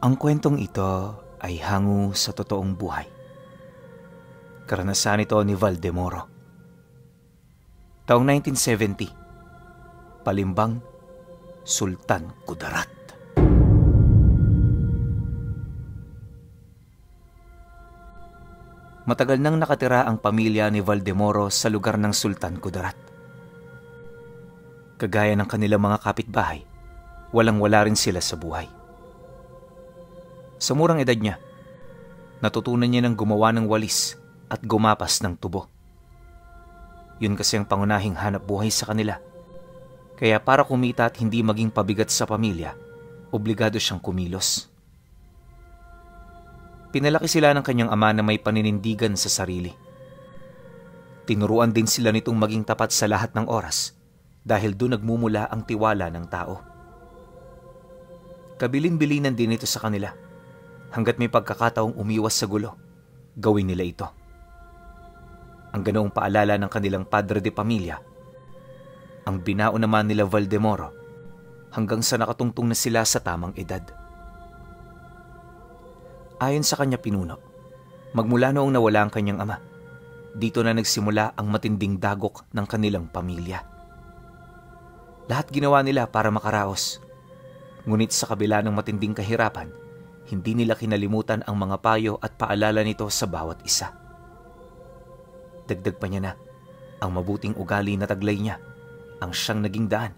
Ang kwentong ito ay hango sa totoong buhay. Karanasan ito ni Valdemoro. Taong 1970, Palimbang, Sultan Kudarat. Matagal nang nakatira ang pamilya ni Valdemoro sa lugar ng Sultan Kudarat. Kagaya ng kanilang mga kapitbahay, walang-wala rin sila sa buhay. Sa murang edad niya, natutunan niya ng gumawa ng walis at gumapas ng tubo. Yun kasi ang pangunahing hanap buhay sa kanila. Kaya para kumita at hindi maging pabigat sa pamilya, obligado siyang kumilos. Pinalaki sila ng kanyang ama na may paninindigan sa sarili. Tinuruan din sila nitong maging tapat sa lahat ng oras dahil doon nagmumula ang tiwala ng tao. Kabilin-bilinan din ito sa kanila. Hanggat may pagkakataong umiwas sa gulo, gawin nila ito. Ang ganoong paalala ng kanilang padre de pamilya, ang binao naman nila Valdemoro hanggang sa nakatungtong na sila sa tamang edad. Ayon sa kanya pinuno, magmula noong nawala ang kanyang ama, dito na nagsimula ang matinding dagok ng kanilang pamilya. Lahat ginawa nila para makaraos, ngunit sa kabila ng matinding kahirapan, hindi nila kinalimutan ang mga payo at paalala nito sa bawat isa. Dagdag pa niya na, ang mabuting ugali na taglay niya ang siyang naging daan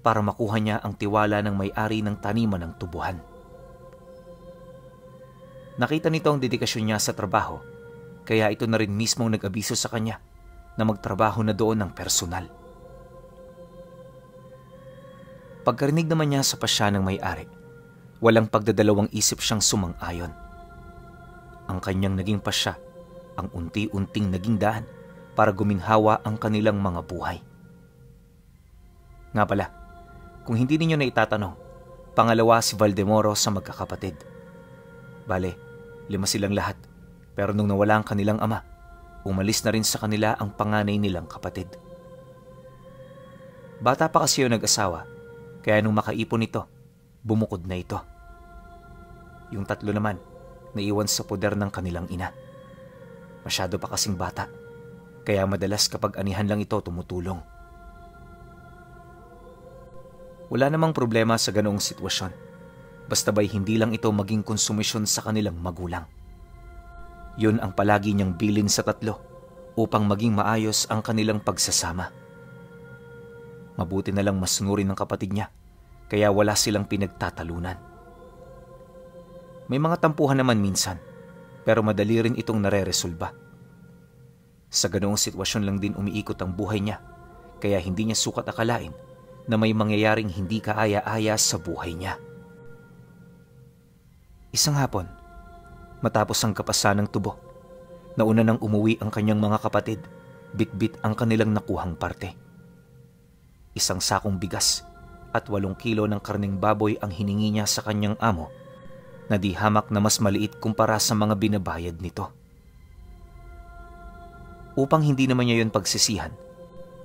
para makuha niya ang tiwala ng may-ari ng taniman ng tubuhan. Nakita nito ang dedikasyon niya sa trabaho, kaya ito na rin mismong nag-abiso sa kanya na magtrabaho na doon ng personal. Pagkarinig naman niya sa pasya ng may-ari, walang pagdadalawang isip siyang sumang-ayon. Ang kanyang naging pasya, ang unti-unting naging daan para guminhawa ang kanilang mga buhay. Nga pala, kung hindi ninyo na itatanong, pangalawa si Valdemoro sa magkakapatid. Bale, 5 silang lahat, pero nung nawala ang kanilang ama, umalis na rin sa kanila ang panganay nilang kapatid. Bata pa kasi yung nag-asawa, kaya nung makaipon ito, bumukod na ito. Yung 3 naman, naiwan sa poder ng kanilang ina. Masyado pa kasing bata, kaya madalas kapag anihan lang ito tumutulong. Wala namang problema sa ganoong sitwasyon, basta ba'y hindi lang ito maging konsumisyon sa kanilang magulang. Yun ang palagi niyang bilin sa 3 upang maging maayos ang kanilang pagsasama. Mabuti na lang masunurin ng kapatid niya, kaya wala silang pinagtatalunan. May mga tampuhan naman minsan, pero madali rin itong nare-resolba. Sa ganoong sitwasyon lang din umiikot ang buhay niya, kaya hindi niya sukat akalain na may mangyayaring hindi kaaya-aya sa buhay niya. Isang hapon, matapos ang kapasan ng tubo, nauna nang umuwi ang kanyang mga kapatid, bit-bit ang kanilang nakuhang parte. 1 sakong bigas at 8 kilo ng karneng baboy ang hiningi niya sa kanyang amo na di hamak na mas maliit kumpara sa mga binabayad nito. Upang hindi naman niya yun pagsisihan,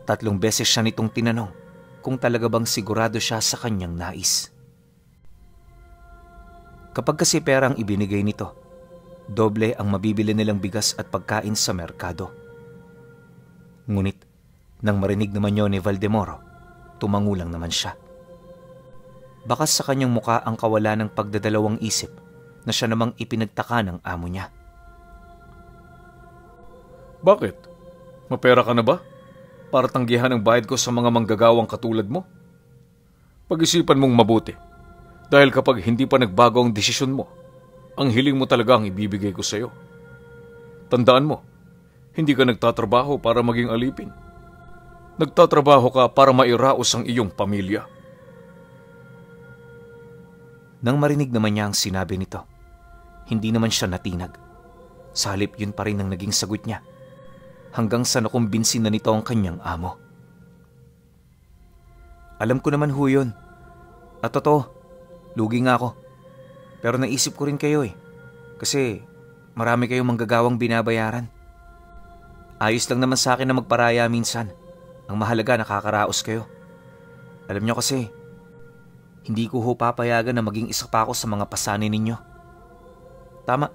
3 beses siya nitong tinanong kung talaga bang sigurado siya sa kanyang nais. Kapag kasi perang ibinigay nito, doble ang mabibili nilang bigas at pagkain sa merkado. Ngunit, nang marinig naman yun ni Valdemoro, tumangulang naman siya. Bakas sa kanyang muka ang kawalan ng pagdadalawang isip na siya namang ipinagtaka ng amo niya. Bakit? Mapera ka na ba? Para tanggihan ang bayad ko sa mga manggagawang katulad mo? Pag-isipan mong mabuti. Dahil kapag hindi pa nagbago ang desisyon mo, ang hiling mo talaga ang ibibigay ko sa iyo. Tandaan mo, hindi ka nagtatrabaho para maging alipin. Nagtatrabaho ka para mairaos ang iyong pamilya. Nang marinig naman niya ang sinabi nito, hindi naman siya natinag. Sa halip yun pa rin ang naging sagot niya, hanggang sa nakumbinsin na nito ang kanyang amo. Alam ko naman ho yun. At totoo, lugi nga ako. Pero naisip ko rin kayo kasi marami kayong manggagawang binabayaran. Ayos lang naman sa akin na magparaya minsan. Ang mahalaga nakakaraos kayo. Alam niyo kasi, Hindi ko ho papayagan na maging isa pa ako sa mga pasanin ninyo. Tama.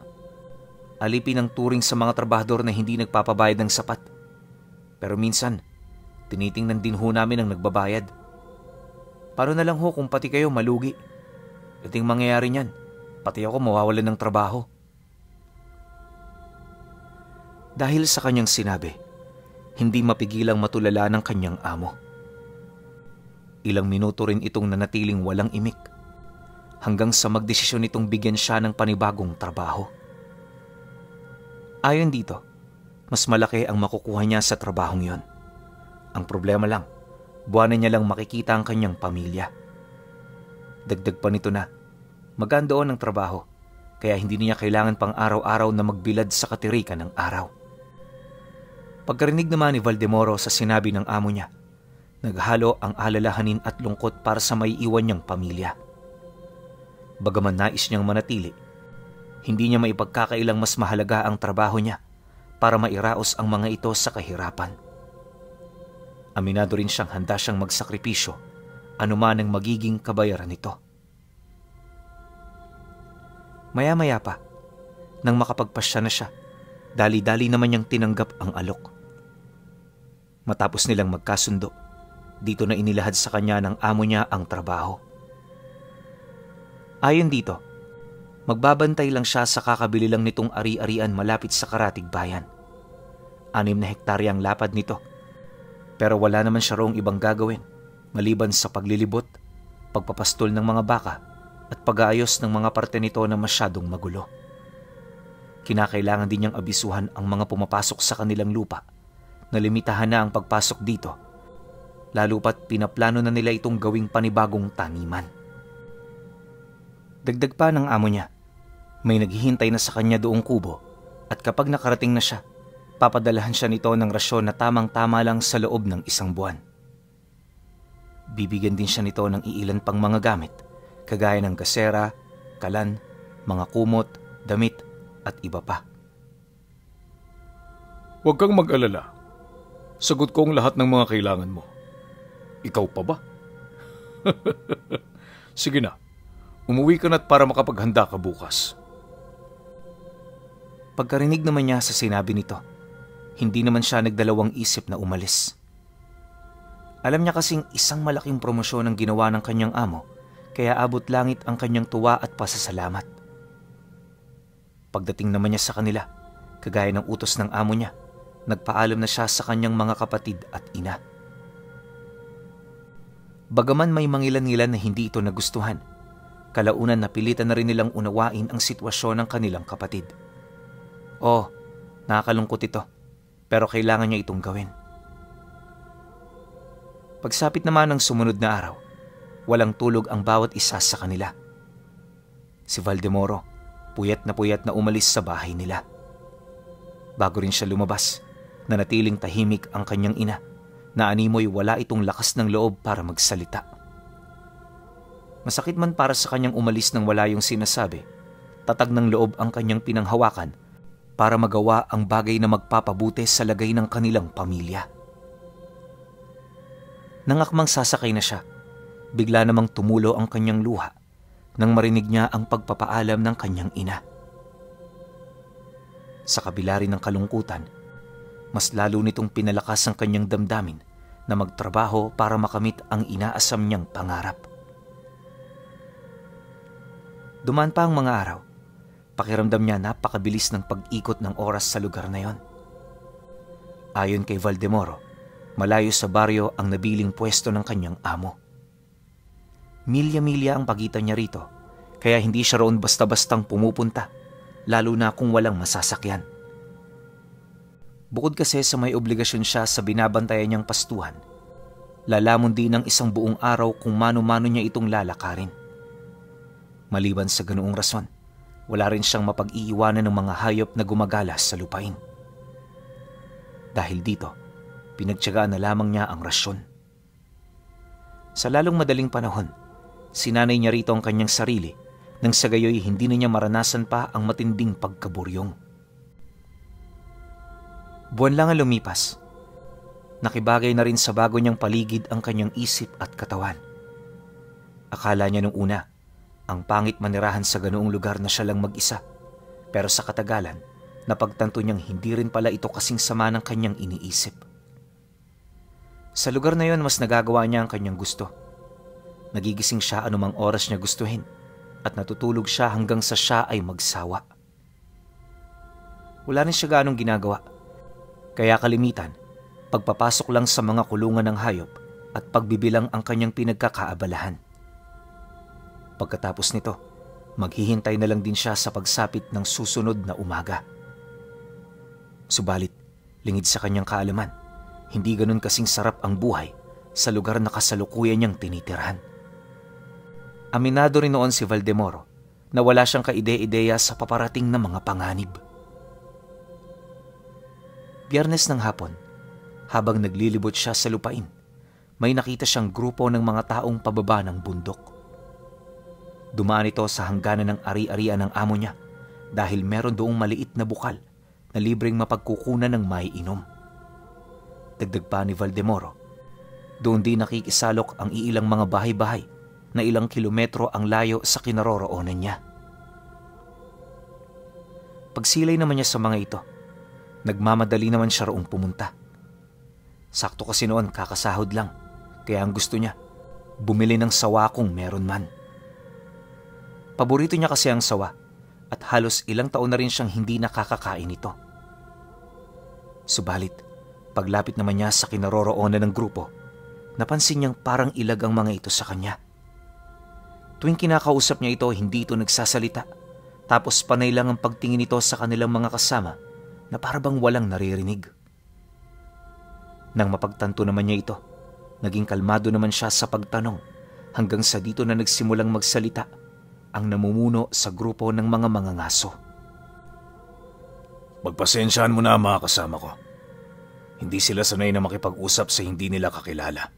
Alipin ang turing sa mga trabahador na hindi nagpapabayad ng sapat. Pero minsan, tinitingnan din ho namin ang nagbabayad. Paano na lang ho kung pati kayo malugi? Kating mangyayari niyan, pati ako mawawalan ng trabaho. Dahil sa kanyang sinabi, hindi mapigilang matulala ng kanyang amo. Ilang minuto rin itong nanatiling walang imik hanggang sa magdesisyon itong bigyan siya ng panibagong trabaho. Ayon dito, mas malaki ang makukuha niya sa trabahong yon. Ang problema lang, buwanan niya lang makikita ang kanyang pamilya. Dagdag pa nito na, magaan doon ang trabaho, kaya hindi niya kailangan pang araw-araw na magbilad sa katirikan ng araw. Pagkarinig naman ni Valdemoro sa sinabi ng amo niya, naghalo ang alalahanin at lungkot para sa maiiwan niyang pamilya. Bagaman nais niyang manatili, hindi niya maipagkakailang mas mahalaga ang trabaho niya para mairaos ang mga ito sa kahirapan. Aminado rin siyang handa siyang magsakripisyo anuman ang magiging kabayaran nito. Maya-maya pa, nang makapagpasya na siya, dali-dali naman niyang tinanggap ang alok. Matapos nilang magkasundo, dito na inilahad sa kanya ng amo niya ang trabaho. Ayon dito, magbabantay lang siya sa kakabili lang nitong ari-arian malapit sa Karatig Bayan. 6 na hektarya ang lapad nito, pero wala naman siya roong ibang gagawin maliban sa paglilibot, pagpapastol ng mga baka at pag-aayos ng mga parte nito na masyadong magulo. Kinakailangan din niyang abisuhan ang mga pumapasok sa kanilang lupa na limitahan na ang pagpasok dito, lalo pat pinaplano na nila itong gawing panibagong taniman. Dagdag pa ng amo niya, may naghihintay na sa kanya doong kubo at kapag nakarating na siya, papadalahan siya nito ng rasyon na tamang-tama lang sa loob ng 1 buwan. Bibigyan din siya nito ng iilan pang mga gamit, kagaya ng gasera, kalan, mga kumot, damit at iba pa. Huwag kang mag-alala. Sagot ko ang lahat ng mga kailangan mo. Ikaw pa ba? Sige na, umuwi ka na't para makapaghanda ka bukas. Pagkarinig naman niya sa sinabi nito, hindi naman siya nagdalawang isip na umalis. Alam niya kasing isang malaking promosyon ang ginawa ng kanyang amo, kaya abot langit ang kanyang tuwa at pasasalamat. Pagdating naman niya sa kanila, kagaya ng utos ng amo niya, nagpaalam na siya sa kanyang mga kapatid at ina. Bagaman may mangilan-ngilan na hindi ito nagustuhan, kalaunan napilitan na rin nilang unawain ang sitwasyon ng kanilang kapatid. Nakakalungkot ito, pero kailangan niya itong gawin. Pagsapit naman ng sumunod na araw, walang tulog ang bawat isa sa kanila. Si Valdemoro, puyat na umalis sa bahay nila. Bago rin siya lumabas, nanatiling tahimik ang kanyang ina na animoy wala itong lakas ng loob para magsalita. Masakit man para sa kanyang umalis nang wala yung sinasabi, tatag ng loob ang kanyang pinanghawakan para magawa ang bagay na magpapabuti sa lagay ng kanilang pamilya. Nang akmang sasakay na siya, bigla namang tumulo ang kanyang luha nang marinig niya ang pagpapaalam ng kanyang ina. Sa kabila rin ng kalungkutan, mas lalo nitong pinalakas ang kanyang damdamin na magtrabaho para makamit ang inaasam niyang pangarap. Dumaan pa ang mga araw, pakiramdam niya napakabilis ng pag-ikot ng oras sa lugar na yon. Ayon kay Valdemoro, malayo sa baryo ang nabiling pwesto ng kanyang amo. Milya-milya ang pagitan niya rito, kaya hindi siya roon basta-bastang pumupunta, lalo na kung walang masasakyan. Bukod kasi sa may obligasyon siya sa binabantayan niyang pastuhan, lalamon din ng isang buong araw kung mano-mano niya itong lalakarin. Maliban sa ganoong rason, wala rin siyang mapag-iiwanan ng mga hayop na gumagala sa lupain. Dahil dito, pinagtiyagaan na lamang niya ang rasyon. Sa lalong madaling panahon, sinanay niya rito ang kanyang sarili nang sa gayoy hindi na niya maranasan pa ang matinding pagkaburyong. Buwan lang ang lumipas. Nakibagay na rin sa bago niyang paligid ang kanyang isip at katawan. Akala niya nung una, ang pangit manirahan sa ganoong lugar na siya lang mag-isa. Pero sa katagalan, napagtanto niyang hindi rin pala ito kasing sama ng kanyang iniisip. Sa lugar na yon, mas nagagawa niya ang kanyang gusto. Nagigising siya anumang oras niya gustuhin at natutulog siya hanggang sa siya ay magsawa. Wala rin siya ganong ginagawa. Kaya kalimitan, pagpapasok lang sa mga kulungan ng hayop at pagbibilang ang kanyang pinagkakaabalahan. Pagkatapos nito, maghihintay na lang din siya sa pagsapit ng susunod na umaga. Subalit, lingid sa kanyang kaalaman, hindi ganun kasing sarap ang buhay sa lugar na kasalukuyan niyang tinitirhan. Aminado rin noon si Valdemoro na wala siyang kaide-ideya sa paparating na mga panganib. Biyernes ng hapon, habang naglilibot siya sa lupain, may nakita siyang grupo ng mga taong pababa ng bundok. Dumaan ito sa hangganan ng ari-arian ng amo niya dahil meron doong maliit na bukal na libreng mapagkukunan ng maiinom. Dagdag pa ni Valdemoro, doon din nakikisalok ang iilang mga bahay-bahay na ilang kilometro ang layo sa kinaroroonan niya. Pagsilay naman niya sa mga ito, nagmamadali naman siya roong pumunta. Sakto kasi noon kakasahod lang, kaya ang gusto niya, bumili ng sawa kung meron man. Paborito niya kasi ang sawa at halos ilang taon na rin siyang hindi nakakakain ito. Subalit, paglapit naman niya sa kinaroroonan ng grupo, napansin niyang parang ilag ang mga ito sa kanya. Tuwing kinakausap niya ito, hindi ito nagsasalita, tapos panay lang ang pagtingin nito sa kanilang mga kasama na parabang walang naririnig. Nang mapagtanto naman niya ito, naging kalmado naman siya sa pagtanong hanggang sa dito na nagsimulang magsalita ang namumuno sa grupo ng mga mangangaso. Magpasensyahan mo na mga kasama ko. Hindi sila sanay na makipag-usap sa hindi nila kakilala.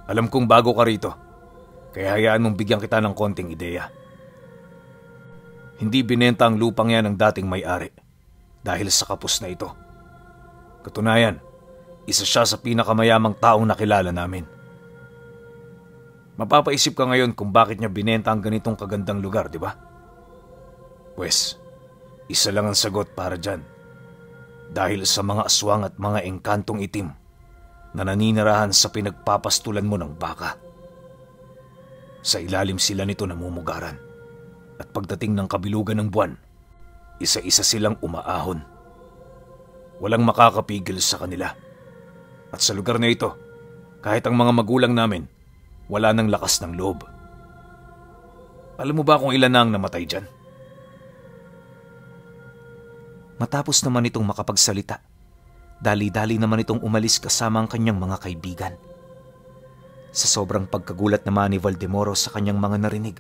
Alam kong bago ka rito, kaya hayaan mong bigyan kita ng konting ideya. Hindi binenta ang lupang yan ng dating may-ari dahil sa kapos na ito. Katunayan, isa siya sa pinakamayamang taong nakilala namin. Mapapaisip ka ngayon kung bakit niya binenta ang ganitong kagandang lugar, di ba? Pwes, isa lang ang sagot para dyan. Dahil sa mga aswang at mga engkantong itim na naninirahan sa pinagpapastulan mo ng baka. Sa ilalim sila nito namumugaran at pagdating ng kabilugan ng buwan, isa-isa silang umaahon. Walang makakapigil sa kanila. At sa lugar na ito, kahit ang mga magulang namin, wala nang lakas ng loob. Alam mo ba kung ilan na ang namatay dyan? Matapos naman itong makapagsalita, dali-dali naman itong umalis kasama ang kanyang mga kaibigan. Sa sobrang pagkagulat naman ni Valdemoro sa kanyang mga narinig,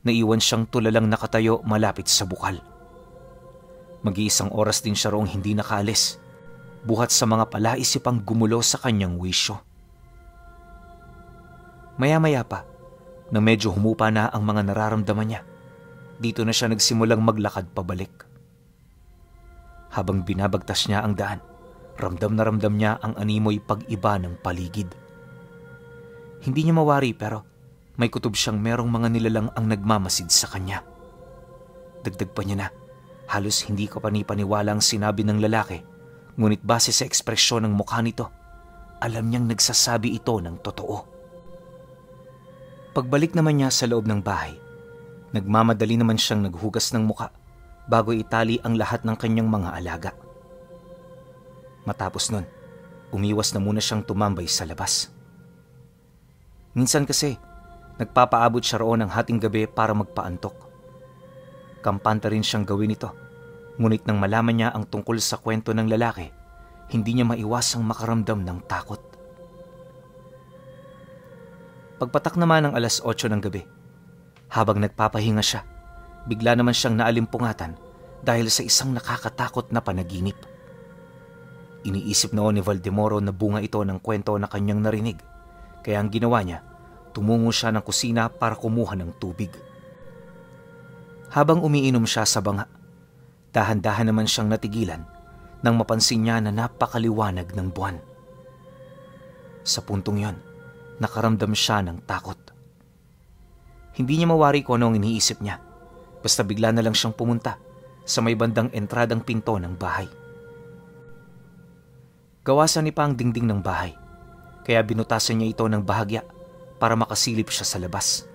naiwan siyang tulalang nakatayo malapit sa bukal. Mag-iisang oras din siya roong hindi nakaalis, buhat sa mga palaisipang gumulo sa kanyang wisyo. Maya-maya pa, nang medyo humupa na ang mga nararamdaman niya, dito na siya nagsimulang maglakad pabalik. Habang binabagtas niya ang daan, ramdam na ramdam niya ang animoy pag-iba ng paligid. Hindi niya mawari pero may kutob siyang merong mga nilalang ang nagmamasid sa kanya. Dagdag pa niya na, halos hindi ko panipaniwala ang sinabi ng lalaki, ngunit base sa ekspresyon ng mukha nito, alam niyang nagsasabi ito ng totoo. Pagbalik naman niya sa loob ng bahay, nagmamadali naman siyang naghugas ng muka bago itali ang lahat ng kanyang mga alaga. Matapos nun, umiwas na muna siyang tumambay sa labas. Minsan kasi, nagpapaabot siya roon ng hating gabi para magpaantok. Kampante rin siyang gawin ito, ngunit nang malaman niya ang tungkol sa kwento ng lalaki, hindi niya maiwasang makaramdam ng takot. Pagpatak naman ng 8:00 ng gabi, habang nagpapahinga siya, bigla naman siyang naalimpungatan dahil sa isang nakakatakot na panaginip. Iniisip noon ni Valdemoro na bunga ito ng kwento na kanyang narinig, kaya ang ginawa niya, tumungo siya ng kusina para kumuha ng tubig. Habang umiinom siya sa banga, dahan-dahan naman siyang natigilan nang mapansin niya na napakaliwanag ng buwan. Sa puntong yon, nakaramdam siya ng takot. Hindi niya mawari kung ano ang iniisip niya. Basta bigla na lang siyang pumunta sa may bandang entradang pinto ng bahay. Gawasan ni pa ang dingding ng bahay, kaya binutasan niya ito ng bahagya para makasilip siya sa labas.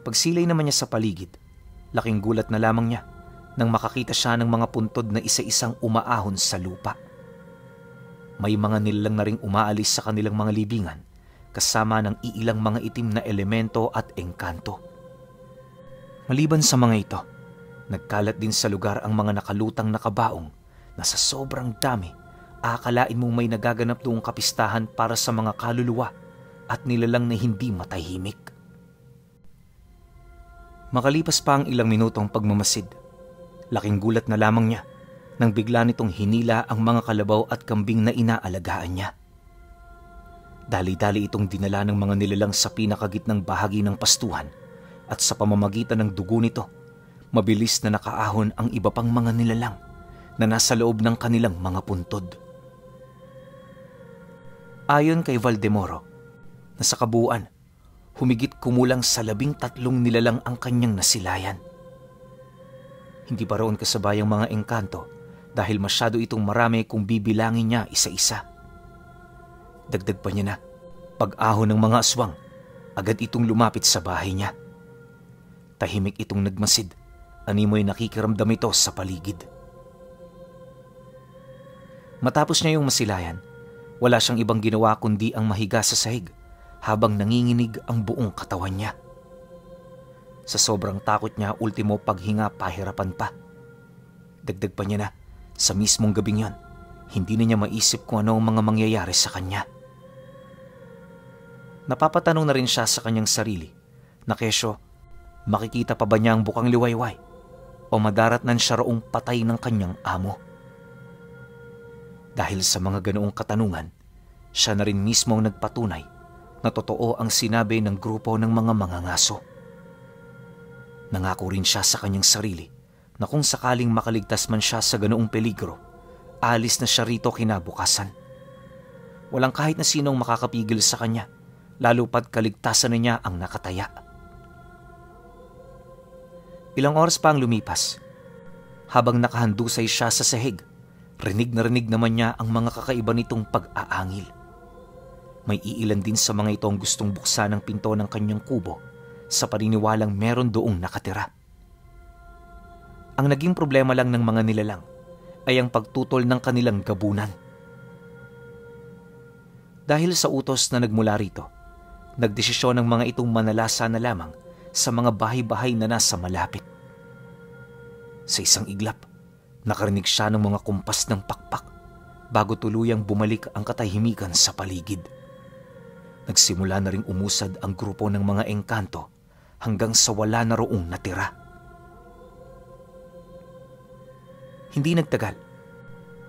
Pagsilay naman niya sa paligid, laking gulat na lamang niya nang makakita siya ng mga puntod na isa-isang umaahon sa lupa. May mga nilalang na ring umaalis sa kanilang mga libingan kasama ng iilang mga itim na elemento at engkanto. Maliban sa mga ito, nagkalat din sa lugar ang mga nakalutang na kabaong na sa sobrang dami, akalain mong may nagaganap doong kapistahan para sa mga kaluluwa at nilalang na hindi matahimik. Makalipas pa ang ilang minutong pagmamasid, laking gulat na lamang niya nang bigla nitong hinila ang mga kalabaw at kambing na inaalagaan niya. Dali-dali itong dinala ng mga nilalang sa pinakagitnang bahagi ng pastuhan at sa pamamagitan ng dugo nito, mabilis na nakaahon ang iba pang mga nilalang na nasa loob ng kanilang mga puntod. Ayon kay Valdemoro, na sa kabuuan, humigit kumulang sa 13 nilalang ang kanyang nasilayan. Hindi pa roon kasabayang mga engkanto dahil masyado itong marami kung bibilangin niya isa-isa. Dagdag pa niya na, pag-ahon ng mga aswang, agad itong lumapit sa bahay niya. Tahimik itong nagmasid, animoy nakikiramdam ito sa paligid. Matapos niya yung masilayan, wala siyang ibang ginawa kundi ang mahiga sa sahig habang nanginginig ang buong katawan niya. Sa sobrang takot niya, ultimo paghinga pahirapan pa. Dagdag pa niya na, sa mismong gabing yon, hindi na niya maisip kung ano ang mga mangyayari sa kanya. Napapatanong na rin siya sa kanyang sarili na kesyo, makikita pa ba niya ang bukang liwayway o madaratnan siya roong patay ng kanyang amo? Dahil sa mga ganoong katanungan, siya na rin mismo ang nagpatunay na totoo ang sinabi ng grupo ng mga mangangaso. Nangako rin siya sa kanyang sarili na kung sakaling makaligtas man siya sa ganoong peligro, alis na siya rito kinabukasan. Walang kahit na sinong makakapigil sa kanya, lalo pat kaligtasan na niya ang nakataya. Ilang oras pa ang lumipas. Habang nakahandusay siya sa sahig, rinig naman niya ang mga kakaiba nitong pag-aangil. May iilan din sa mga ito ang gustong buksan ang pinto ng kanyang kubo sa paniniwalang meron doong nakatira. Ang naging problema lang ng mga nilalang ay ang pagtutol ng kanilang gabunan. Dahil sa utos na nagmula rito, nagdesisyon ng mga itong manalasa na lamang sa mga bahay-bahay na nasa malapit. Sa isang iglap, nakarinig siya ng mga kumpas ng pakpak bago tuluyang bumalik ang katahimikan sa paligid. Nagsimula na ring umusad ang grupo ng mga engkanto hanggang sa wala na roong natira. Hindi nagtagal,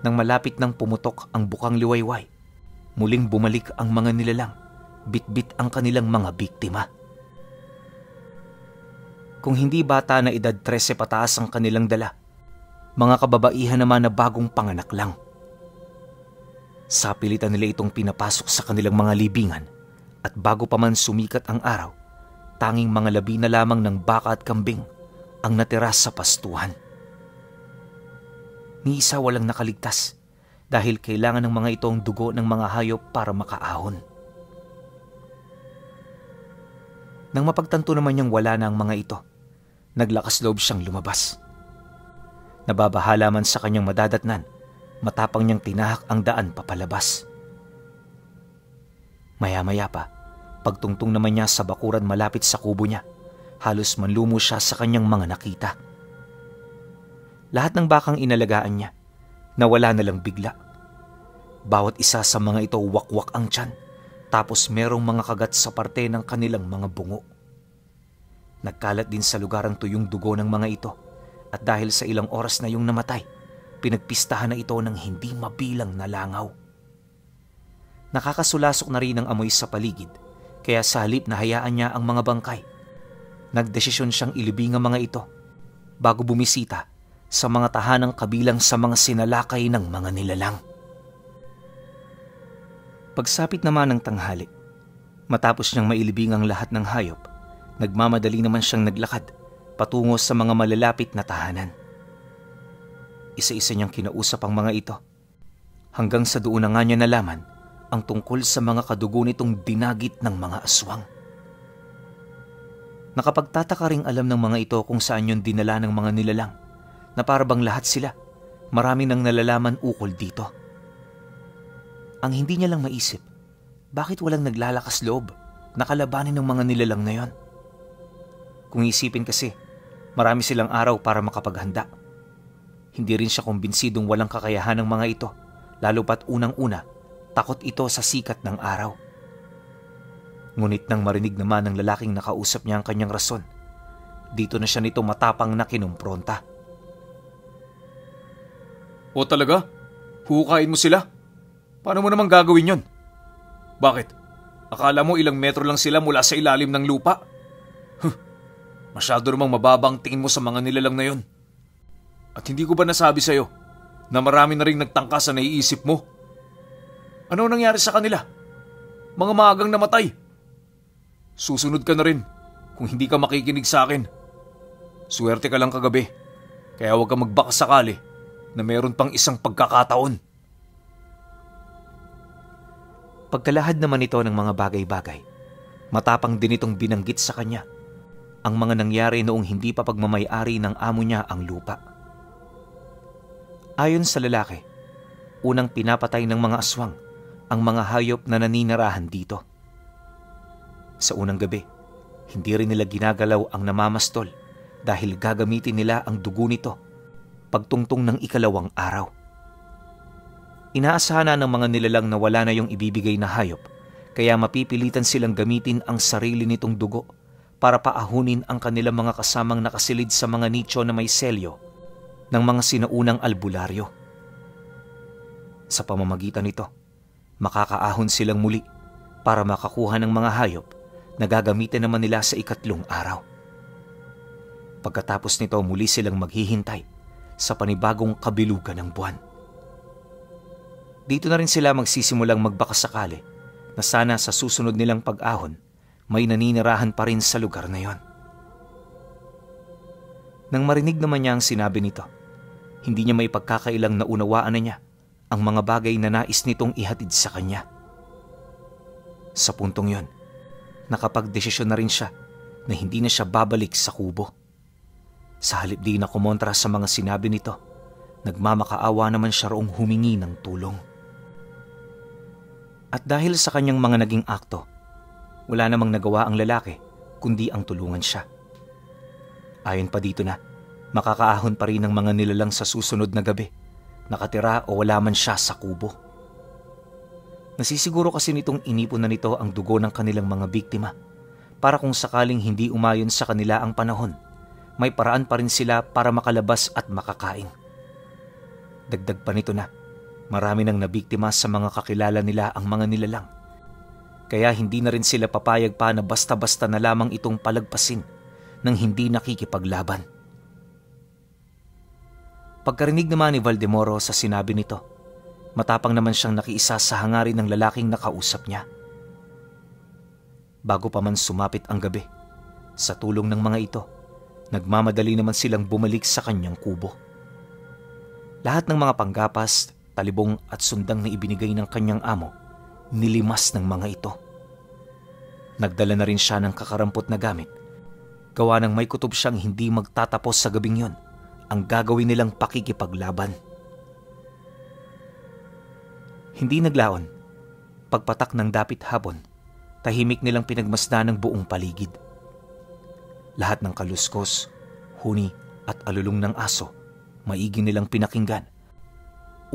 nang malapit nang pumutok ang bukang liwayway, muling bumalik ang mga nilalang, bit-bit ang kanilang mga biktima. Kung hindi bata na edad 13 pataas ang kanilang dala, mga kababaihan naman na bagong panganak lang. Sa pilitan nila itong pinapasok sa kanilang mga libingan at bago pa man sumikat ang araw, tanging mga labi na lamang ng baka at kambing ang natira sa pastuhan. Ni isa walang nakaligtas dahil kailangan ng mga ito ang dugo ng mga hayop para makaahon. Nang mapagtanto naman niyang wala na ang mga ito, naglakas loob siyang lumabas. Nababahala man sa kanyang madadatnan, matapang niyang tinahak ang daan papalabas. Maya-maya pa, pagtungtong naman niya sa bakuran malapit sa kubo niya, halos manlumo siya sa kanyang mga nakita. Lahat ng bakang inalagaan niya, nawala na lang bigla. Bawat isa sa mga ito wakwak ang tiyan, tapos merong mga kagat sa parte ng kanilang mga bungo. Nagkalat din sa lugar ang tuyong dugo ng mga ito, at dahil sa ilang oras na yung namatay, pinagpistahan na ito ng hindi mabilang na langaw. Nakakasulasok na rin ang amoy sa paligid, kaya sa halip na hayaan niya ang mga bangkay, nagdesisyon siyang ilibing ang mga ito bago bumisita sa mga tahanang kabilang sa mga sinalakay ng mga nilalang. Pagsapit naman ng tanghali, matapos niyang mailibing ang lahat ng hayop, Nagmamadali naman siyang naglakad patungo sa mga malalapit na tahanan. Isa-isa niyang kinausap ang mga ito hanggang sa doon na nga niya nalaman ang tungkol sa mga kadugo nitong dinagit ng mga aswang. Nakapagtataka ring alam ng mga ito kung saan yun dinala ng mga nilalang na parabang lahat sila marami nang nalalaman ukol dito. Ang hindi niya lang maisip, bakit walang naglalakas loob na kalabanin ng mga nilalang na yon? Kung isipin kasi, marami silang araw para makapaghanda. Hindi rin siya kumbinsidong walang kakayahan ng mga ito, lalo pat unang-una, takot ito sa sikat ng araw. Ngunit nang marinig naman ng lalaking nakausap niya ang kanyang rason, dito na siya nito matapang na kinumpronta. O talaga? Huhukain mo sila? Paano mo naman gagawin yon? Bakit? Akala mo ilang metro lang sila mula sa ilalim ng lupa? Masyado namang mababang tingin mo sa mga nilalang na yon. At hindi ko ba nasabi sa'yo na marami na rin nagtangka sa naiisip mo? Ano nangyari sa kanila? Mga maagang namatay. Susunod ka na rin kung hindi ka makikinig sa akin. Swerte ka lang kagabi, kaya huwag ka magbakasakali na meron pang isang pagkakataon. Pagkalahad naman ito ng mga bagay-bagay, matapang din itong binanggit sa kanya ang mga nangyari noong hindi pa pagmamay-ari ng amo niya ang lupa. Ayon sa lalaki, unang pinapatay ng mga aswang ang mga hayop na naninirahan dito. Sa unang gabi, hindi rin nila ginagalaw ang namamastol dahil gagamitin nila ang dugo nito pagtungtong ng ikalawang araw. Inaasahan na ng mga nilalang na wala na yung ibibigay na hayop, kaya mapipilitan silang gamitin ang sarili nitong dugo para paahunin ang kanilang mga kasamang nakasilid sa mga nicho na may selyo ng mga sinaunang albularyo. Sa pamamagitan nito, makakaahon silang muli para makakuha ng mga hayop na gagamitin naman nila sa ikatlong araw. Pagkatapos nito, muli silang maghihintay sa panibagong kabilugan ng buwan. Dito na rin sila magsisimulang magbakasakali na sana sa susunod nilang pag-ahon may naninirahan pa rin sa lugar na yon. Nang marinig naman niya ang sinabi nito, hindi niya may pagkakailang naunawaan na niya ang mga bagay na nais nitong ihatid sa kanya. Sa puntong yon, nakapagdesisyon na rin siya na hindi na siya babalik sa kubo. Sa halip di na kumontra sa mga sinabi nito, nagmamakaawa naman siya roong humingi ng tulong. At dahil sa kanyang mga naging akto, wala namang nagawa ang lalaki kundi ang tulungan siya. Ayon pa dito na, makakaahon pa rin ng mga nilalang sa susunod na gabi, nakatira o wala man siya sa kubo. Nasisiguro kasi nitong inipon na nito ang dugo ng kanilang mga biktima para kung sakaling hindi umayon sa kanila ang panahon, may paraan pa rin sila para makalabas at makakain. Dagdag pa nito na, marami nang nabiktima sa mga kakilala nila ang mga nilalang. Kaya hindi na rin sila papayag pa na basta-basta na lamang itong palagpasin nang hindi nakikipaglaban. Pagkarinig naman ni Valdemoro sa sinabi nito, matapang naman siyang nakiisa sa hangarin ng lalaking nakausap niya. Bago pa man sumapit ang gabi, sa tulong ng mga ito, nagmamadali naman silang bumalik sa kanyang kubo. Lahat ng mga panggapas, talibong at sundang na ibinigay ng kanyang amo, nilimas ng mga ito. Nagdala na rin siya ng kakarampot na gamit. Gawa ng may kutob siyang hindi magtatapos sa gabing yon ang gagawin nilang pakikipaglaban. Hindi naglaon. Pagpatak ng dapit hapon, tahimik nilang pinagmasdan ng buong paligid. Lahat ng kaluskos, huni at alulong ng aso, maigi nilang pinakinggan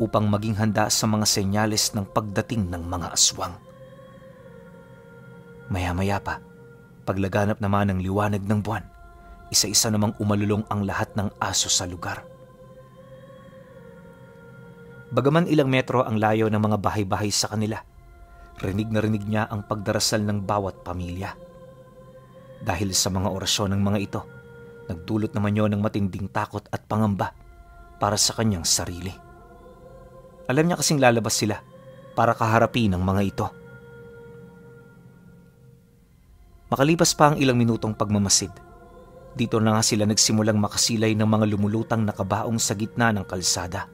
upang maging handa sa mga senyales ng pagdating ng mga aswang. Maya-maya pa, paglaganap naman ng liwanag ng buwan, isa-isa namang umalulong ang lahat ng aso sa lugar. Bagaman ilang metro ang layo ng mga bahay-bahay sa kanila, rinig na rinig niya ang pagdarasal ng bawat pamilya. Dahil sa mga orasyon ng mga ito, nagdulot naman yon ng matinding takot at pangamba para sa kanyang sarili. Alam niya kasing lalabas sila para kaharapin ang mga ito. Makalipas pa ang ilang minutong pagmamasid, dito na nga sila nagsimulang makasilay ng mga lumulutang nakabaong sa gitna ng kalsada.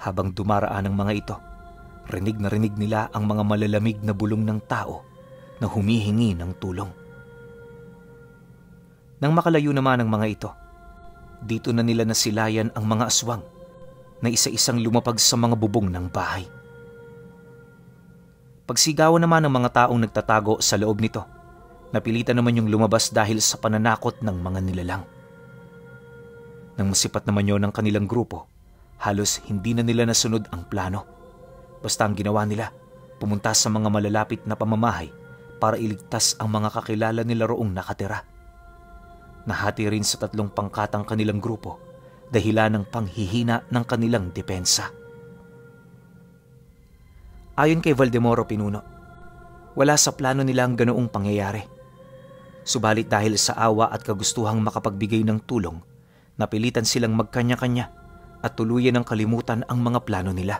Habang dumaraan ang mga ito, rinig na rinig nila ang mga malalamig na bulong ng tao na humihingi ng tulong. Nang makalayo naman ang mga ito, dito na nila nasilayan ang mga aswang na isa-isang lumapag sa mga bubong ng bahay. Pagsigawan naman ng mga taong nagtatago sa loob nito, napilitan naman yung lumabas dahil sa pananakot ng mga nilalang. Nang masipat naman yon ng kanilang grupo, halos hindi na nila nasunod ang plano. Basta ang ginawa nila, pumunta sa mga malalapit na pamamahay para iligtas ang mga kakilala nila roong nakatira. Nahati rin sa 3 pangkatang kanilang grupo dahilan ng panghihina ng kanilang depensa. Ayon kay Valdemoro Pinuno, wala sa plano nila ang ganoong pangyayari. Subalit dahil sa awa at kagustuhang makapagbigay ng tulong, napilitan silang magkanya-kanya at tuluyan ng kalimutan ang mga plano nila.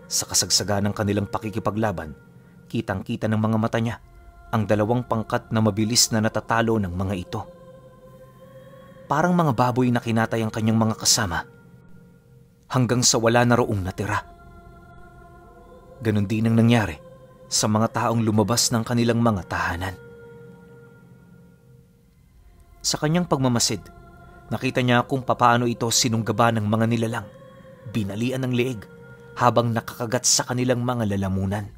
Sa kasagsagan ng kanilang pakikipaglaban, kitang-kita ng mga mata niya ang 2 pangkat na mabilis na natatalo ng mga ito. Parang mga baboy na kinatay ang kanyang mga kasama hanggang sa wala na roong natira. Ganon din ang nangyari sa mga taong lumabas ng kanilang mga tahanan. Sa kanyang pagmamasid, nakita niya kung papaano ito sinunggaba ng mga nilalang, binalian ng leeg habang nakakagat sa kanilang mga lalamunan.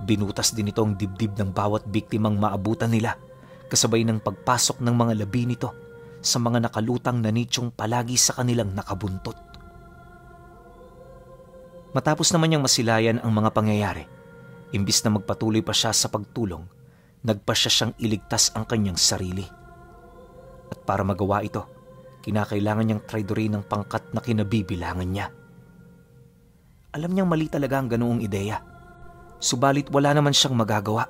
Binutas din ito ang dibdib ng bawat biktimang maabutan nila, kasabay ng pagpasok ng mga labi nito sa mga nakalutang na nityong palagi sa kanilang nakabuntot. Matapos naman niyang masilayan ang mga pangyayari, imbis na magpatuloy pa siya sa pagtulong, nagpasya siyang iligtas ang kanyang sarili. At para magawa ito, kinakailangan niyang traidorin ng pangkat na kinabibilangan niya. Alam niyang mali talaga ang ganoong ideya. Subalit wala naman siyang magagawa.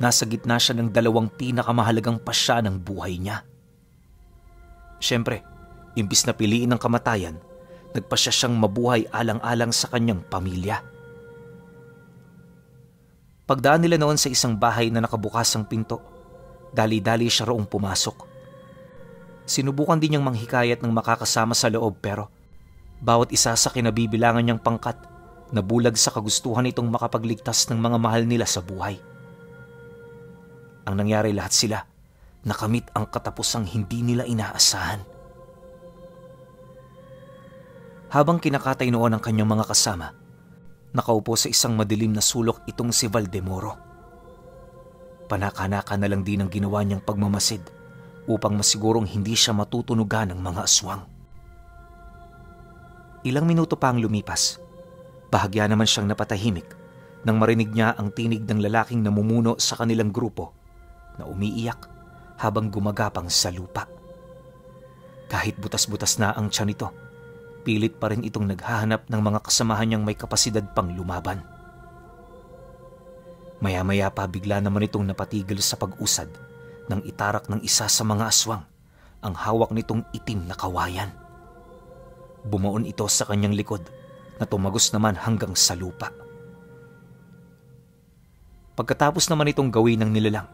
Nasa gitna siya ng 2 pinakamahalagang pasya ng buhay niya. Siyempre, imbis na piliin ang kamatayan, nagpasya siyang mabuhay alang-alang sa kanyang pamilya. Pagdaan nila noon sa isang bahay na nakabukas ang pinto, dali-dali siya roong pumasok. Sinubukan din niyang manghikayat ng makakasama sa loob pero bawat isa sa kinabibilangan niyang pangkat nabulag sa kagustuhan itong makapagligtas ng mga mahal nila sa buhay. Ang nangyari, lahat sila nakamit ang katapusang hindi nila inaasahan. Habang kinakatay noon ang kanyang mga kasama, nakaupo sa isang madilim na sulok itong si Valdemoro. Panaka-naka na lang din ang ginawa niyang pagmamasid upang masigurong hindi siya matutunugan ng mga aswang. Ilang minuto pa ang lumipas, bahagya naman siyang napatahimik nang marinig niya ang tinig ng lalaking namumuno sa kanilang grupo na umiiyak habang gumagapang sa lupa. Kahit butas-butas na ang tiyan nito, pilit pa rin itong naghahanap ng mga kasamahan niyang may kapasidad pang lumaban. Maya-maya pa bigla naman itong napatigil sa pag-usad nang itarak ng isa sa mga aswang ang hawak nitong itim na kawayan. Bumaon ito sa kanyang likod na tumagos naman hanggang sa lupa. Pagkatapos naman itong gawin ng nilalang,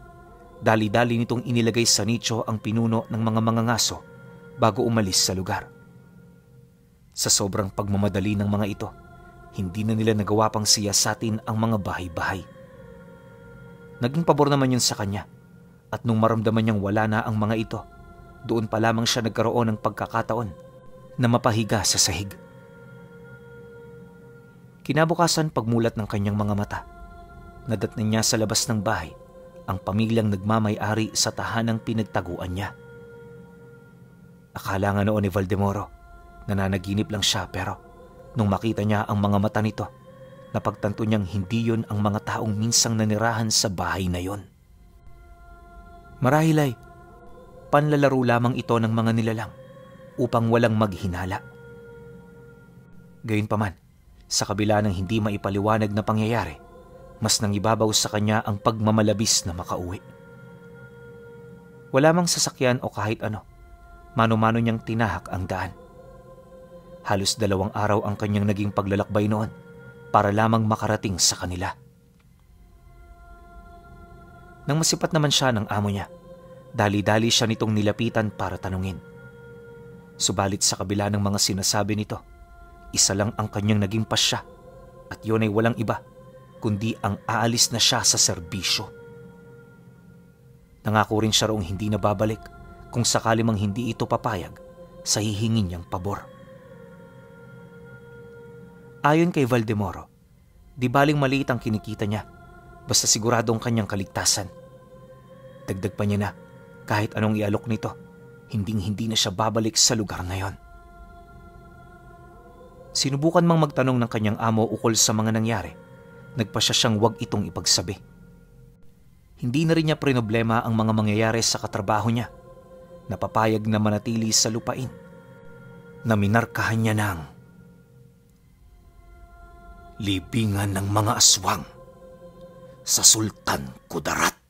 dali-dali nitong inilagay sa nicho ang pinuno ng mga mangangaso bago umalis sa lugar. Sa sobrang pagmamadali ng mga ito, hindi na nila nagawa pang siyasatin ang mga bahay-bahay. Naging pabor naman yun sa kanya at nung maramdaman niyang wala na ang mga ito, doon pa lamang siya nagkaroon ng pagkakataon na mapahiga sa sahig. Kinabukasan, pagmulat ng kanyang mga mata, nadatnan niya sa labas ng bahay ang pamilyang nagmamay-ari sa tahanang pinagtaguan niya. Akala nga noon ni Valdemoro, nananaginip lang siya pero nung makita niya ang mga mata nito, napagtanto niyang hindi yun ang mga taong minsang nanirahan sa bahay na yon. Marahil ay panlalaro lamang ito ng mga nilalang upang walang maghinala. Gayunpaman, sa kabila ng hindi maipaliwanag na pangyayari, mas nangibabaw sa kanya ang pagmamalabis na makauwi. Wala mang sasakyan o kahit ano, mano-mano niyang tinahak ang daan. Halos 2 araw ang kanyang naging paglalakbay noon para lamang makarating sa kanila. Nang masipat naman siya ng amo niya, dali-dali siya nitong nilapitan para tanungin. Subalit sa kabila ng mga sinasabi nito, isa lang ang kanyang naging pasya at yun ay walang iba kundi ang aalis na siya sa serbisyo. Nangako rin siya roong hindi na babalik kung sakali mang hindi ito papayag sa hihingin niyang pabor. Ayon kay Valdemoro, di baling maliit ang kinikita niya basta siguradong kanyang kaligtasan. Dagdag pa niya na kahit anong ialok nito, hinding-hindi na siya babalik sa lugar na yon. Sinubukan mang magtanong ng kanyang amo ukol sa mga nangyari, nagpasya siyang wag itong ipagsabi. Hindi na rin niya prinoblema ang mga mangyayari sa katrabaho niya, napapayag na manatili sa lupain na minarkahan niya ng libingan ng mga aswang sa Sultan Kudarat.